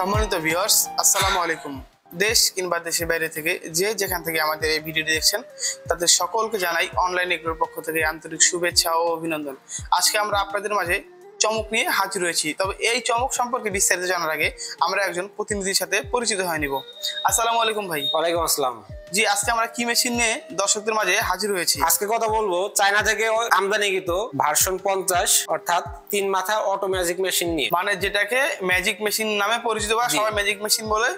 সম্মানিত ভিউয়ার্স, আসসালামু আলাইকুম। দেশ কিংবা দেশের বাইরে থেকে যে যেখান থেকে আমাদের এই ভিডিওটি দেখছেন তাদের সকলকে জানাই অনলাইন এগ্রোর পক্ষ থেকে আন্তরিক শুভেচ্ছা ও অভিনন্দন। আজকে আমরা আপনাদের মাঝে চমক নিয়ে হাজির হয়েছি। তবে এই চমক সম্পর্কে বিস্তারিত জানার আগে আমরা একজন প্রতিনিধির সাথে পরিচিত হয়ে নিব। আসসালামু আলাইকুম ভাই। ওয়ালাইকুম আসসালাম। জি, আজকে আমরা কি মেশিন নিয়ে দর্শকদের মাঝে হাজির হয়েছি? আজকে কথা বলবো চায়না থেকে আমদানিকৃত ভার্সন 50 অর্থাৎ 3 মাথা অটো ম্যাজিক মেশিন নিয়ে, মানে যেটাকে ম্যাজিক মেশিন নামে পরিচিত বা সবাই ম্যাজিক মেশিন বলে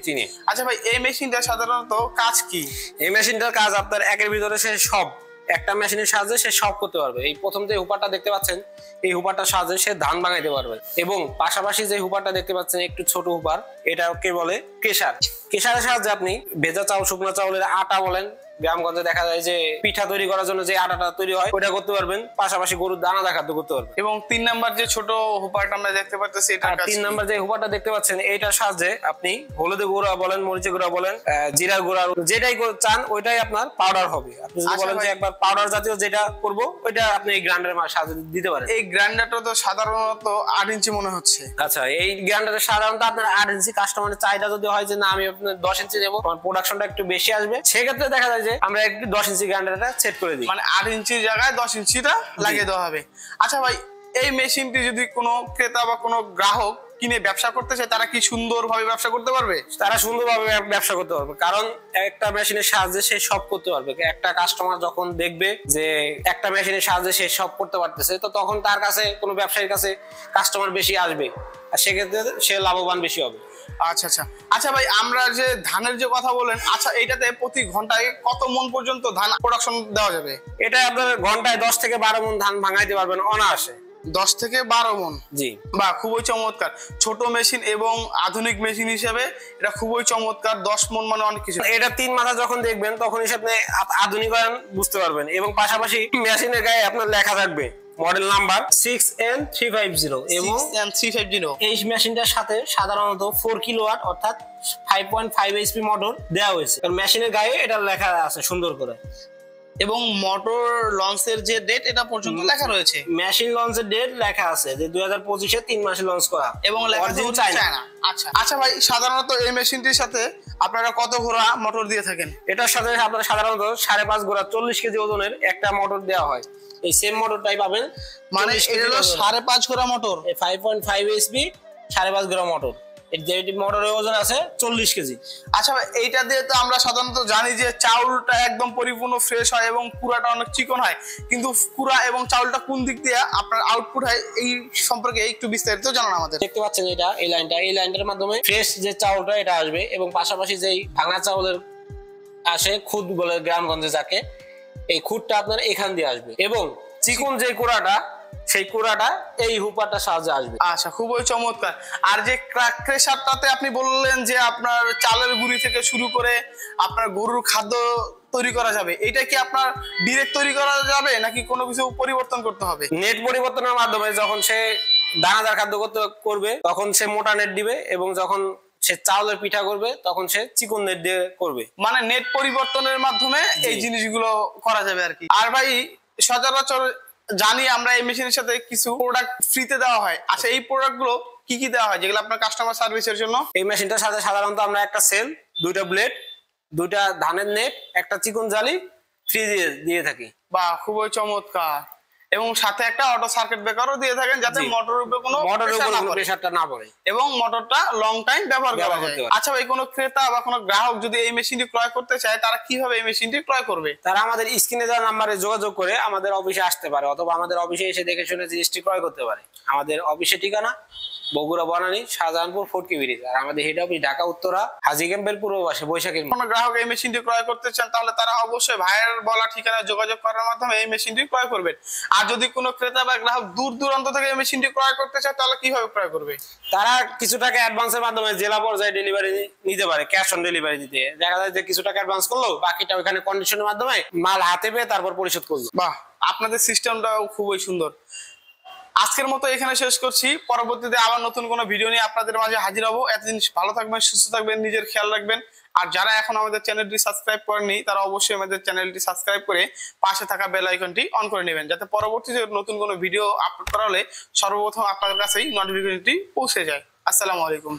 চিনে। আচ্ছা ভাই, এই মেশিনটা সাধারণত কাজ কি? এই মেশিনটার কাজ আপনার একের ভিতরে সে সব, একটা মেশিনের সাহায্যে সে সব করতে পারবে। এই প্রথম যে হুপারটা দেখতে পাচ্ছেন, এই হুপারটার সাহায্যে সে ধান ভাঙাইতে পারবে। এবং পাশাপাশি যে হুপারটা দেখতে পাচ্ছেন একটু ছোট হুপার, এটাকে বলে কেশার। কেশারের সাহায্যে আপনি ভেজা চাউল, শুকনো চাউলের আটা বলেন, গ্রামগঞ্জে দেখা যায় যে পিঠা তৈরি করার জন্য যে আটাটা তৈরি হয় ওটা করতে পারবেন, পাশাপাশি গরুর দানাদার খাদ্য করতে পারবেন। এবং 3 নাম্বার যে ছোট হুপারটা আমরা দেখতে পাচ্ছি, এটা 3 নাম্বার যে হুপারটা দেখতে পাচ্ছেন, এইটার সাহায্যে আপনি হলুদের গুঁড়া বলেন, মরিচের গুঁড়া বলেন, জিরার গুঁড়া, যেটাই চান ওইটাই আপনার পাউডার হবে। আপনি যদি বলেন যে একবার পাউডার জাতীয় যেটা করব, ওইটা আপনি এই গ্রাইন্ডারের সাহায্যে দিতে পারেন। এই গ্রাইন্ডারটা তো সাধারণত 8 ইঞ্চি মনে হচ্ছে। আচ্ছা, এই গ্রাইন্ডারের সাধারণত আপনার 8 ইঞ্চি, কাস্টমারের চাহিদা যদি হয় যে না আমি আপনার 10 ইঞ্চি দেবো, আমার প্রোডাকশনটা একটু বেশি আসবে, সেক্ষেত্রে দেখা যায় যে আমরা একটু 10 ইঞ্চি গ্রাইন্ডারটা সেট করে দিই। মানে 8 ইঞ্চির জায়গায় 10 ইঞ্চিটা লাগিয়ে দেওয়া হবে। আচ্ছা ভাই, এই মেশিনটি যদি কোনো ক্রেতা বা কোনো গ্রাহক কিনে ব্যবসা করতে চায়, তারা কি সুন্দরভাবে ব্যবসা করতে পারবে? তারা সুন্দরভাবে ব্যবসা করতে পারবে, কারণ একটা মেশিনের সাহায্যে সে সব করতে পারবে। একটা কাস্টমার যখন দেখবে যে একটা মেশিনের সাহায্যে সে সব করতে পারতেছে, তো তখন তার কাছে, কোনো ব্যবসায়ীর কাছে কাস্টমার বেশি আসবে, আর সেক্ষেত্রে সে লাভবান বেশি হবে। আচ্ছা ভাই, আমরা যে ধানের যে কথা বলেন, আচ্ছা এইটাতে প্রতি ঘন্টায় কত মন পর্যন্ত ধান প্রোডাকশন দেওয়া যাবে? এটা আপনার ঘন্টায় 10 থেকে 12 মন ধান ভাঙাইতে পারবেন অনায়াসে। 10 থেকে 12 মন? জি। বাহ, খুবই চমৎকার। ছোট মেশিন এবং আধুনিক মেশিন হিসেবে এটা খুবই চমৎকার। 10 মন মানে অনেক কিছু। এটা 3 মাথা যখন দেখবেন তখন আপনি আধুনিকায়ন বুঝতে পারবেন। এবং পাশাপাশি মেশিনের গায়ে আপনার লেখা থাকবে মডেল নাম্বার 6N350 এবং 6N350। এই মেশিনটার সাথে সাধারণত 4 কিলোওয়াট অর্থাৎ 5.5 এইচপি মোটর দেওয়া হয়েছে। মেশিনের গায়ে এটা লেখা আছে সুন্দর করে। এবং মোটর লঞ্চের যে ডেট, এটা পর্যন্ত লেখা রয়েছে। মেশিন লঞ্চের ডেট লেখা আছে যে 2025 এ 3 মাসে লঞ্চ করা, এবং অরিজিনাল চায়না। আচ্ছা ভাই, সাধারণত এই মেশিনটির সাথে আপনারা কত ঘোড়া মোটর দিয়ে থাকেন? এটার সাথে আপনারা সাধারণত 5.5 ঘোড়া 40 কেজি ওজনের একটা মোটর দেওয়া হয়। এই সেম মোটরটাই পাবেন। মানে এটা হলো 5.5 ঘোড়া মোটর, 5.5 এইচপি 5.5 ঘোড়া মোটর। যেটি মোটরের ওজন আছে 40 কেজি। আচ্ছা ভাই, এইটা দিয়ে তো আমরা সাধারণত জানি যে চাউলটা একদম পরিপূর্ণ ফ্রেশ হয় এবং কুড়াটা অনেক চিকন হয়, কিন্তু কুড়া এবং চাউলটা কোন দিক দিয়ে আপনার আউটপুট হয়, এই সম্পর্কে একটু বিস্তারিত জানান আমাদের। দেখতে পাচ্ছেন এটা, এই লাইনটার মাধ্যমে ফ্রেশ যে চাউলটা এটা আসবে, এবং পাশাপাশি যেই ভাঙা চাউলের আসে খুদ বলে গ্রামগঞ্জে যাকে, এই খুদটা আপনার এখান দিয়ে আসবে, এবং চিকন যে কুড়াটা, সেই কুড়াটা এই হুপারটার সাহায্যে আসবে। আচ্ছা, খুবই চমৎকার। আর যে ক্রেশারটাতে আপনি বললেন যে আপনার চালের গুঁড়ি থেকে শুরু করে আপনার গরুর খাদ্য তৈরি করা যাবে, এটা কি আপনার ডিরেক্ট তৈরি করা যাবে নাকি কোনো কিছু পরিবর্তন করতে হবে? নেট পরিবর্তনের মাধ্যমে যখন সে দানাদার খাদ্য করবে তখন সে মোটা নেট দিবে, এবং যখন সে চাউলের পিঠা করবে তখন সে চিকন নেট দিয়ে করবে। মানে নেট পরিবর্তনের মাধ্যমে এই জিনিসগুলো করা যাবে আর কি। আর ভাই, সচরাচর জানি আমরা এই মেশিনের সাথে কিছু প্রোডাক্ট ফ্রিতে দেওয়া হয়। আচ্ছা, এই প্রোডাক্ট গুলো কি কি দেওয়া হয় যেগুলো আপনার কাস্টমার সার্ভিসের জন্য? এই মেশিনটার সাথে সাধারণত আমরা একটা সেল, 2টা ব্লেড, 2টা ধানের নেট, একটা চিকন জালি ফ্রি দিয়ে থাকি। বাহ, খুবই চমৎকার। এবং সাথে একটা অটো সার্কিট ব্রেকারও দিয়ে থাকেন, যাতে মোটরের উপরে কোনো প্রেসারটা না পড়ে এবং মোটরটা লং টাইম ব্যবহার করা যায়। আচ্ছা ভাই, কোনো ক্রেতা বা কোনো গ্রাহক যদি এই মেশিনটি ক্রয় করতে চায়, তারা কিভাবে এই মেশিনটি ক্রয় করবে? তারা আমাদের স্ক্রিনে দেওয়া নাম্বারে যোগাযোগ করে আমাদের অফিসে আসতে পারে, অথবা আমাদের অফিসে এসে দেখে শুনে জিনিসটি ক্রয় করতে পারে। আমাদের অফিসের ঠিকানা বগুড়া বনানী শাহজাহানপুর ফটকি ব্রিজ, আর আমাদের হেড অফিস ঢাকা উত্তরা হাজী ক্যাম্পের পূর্ব পাশে বৈশাখীর। কোনো গ্রাহক এই মেশিনটি ক্রয় করতে চান, তাহলে তারা অবশ্যই ভাইয়ের বলা ঠিকানায় যোগাযোগ করার মাধ্যমে এই মেশিনটি ক্রয় করবেন। আর যদি কোনো ক্রেতা বা গ্রাহক দূর দূরান্ত থেকে এই মেশিনটি ক্রয় করতে চায়, তাহলে কিভাবে ক্রয় করবে? তারা কিছু টাকা অ্যাডভান্সের মাধ্যমে জেলা পর্যায়ে ডেলিভারি নিতে পারে, ক্যাশ অন ডেলিভারি দিতে। দেখা যায় যে কিছু টাকা অ্যাডভান্স করলো, বাকিটা ওখানে কন্ডিশনের মাধ্যমে মাল হাতে পেয়ে তারপর পরিশোধ করলো। বাহ, আপনাদের সিস্টেমটাও খুবই সুন্দর। আজকের মতো এখানে শেষ করছি। পরবর্তীতে আবার নতুন কোনো ভিডিও নিয়ে আপনাদের মাঝে হাজির হবো। এতদিন ভালো থাকবেন, সুস্থ থাকবেন, নিজের খেয়াল রাখবেন। আর যারা এখন আমাদের চ্যানেলটি সাবস্ক্রাইব করেননি, তারা অবশ্যই আমাদের চ্যানেলটি সাবস্ক্রাইব করে পাশে থাকা বেল আইকনটি অন করে নেবেন, যাতে পরবর্তীতে নতুন কোনো ভিডিও আপলোড করা হলে সর্বপ্রথম আপনাদের কাছেই নোটিফিকেশনটি পৌঁছে যায়। আসসালামু আলাইকুম।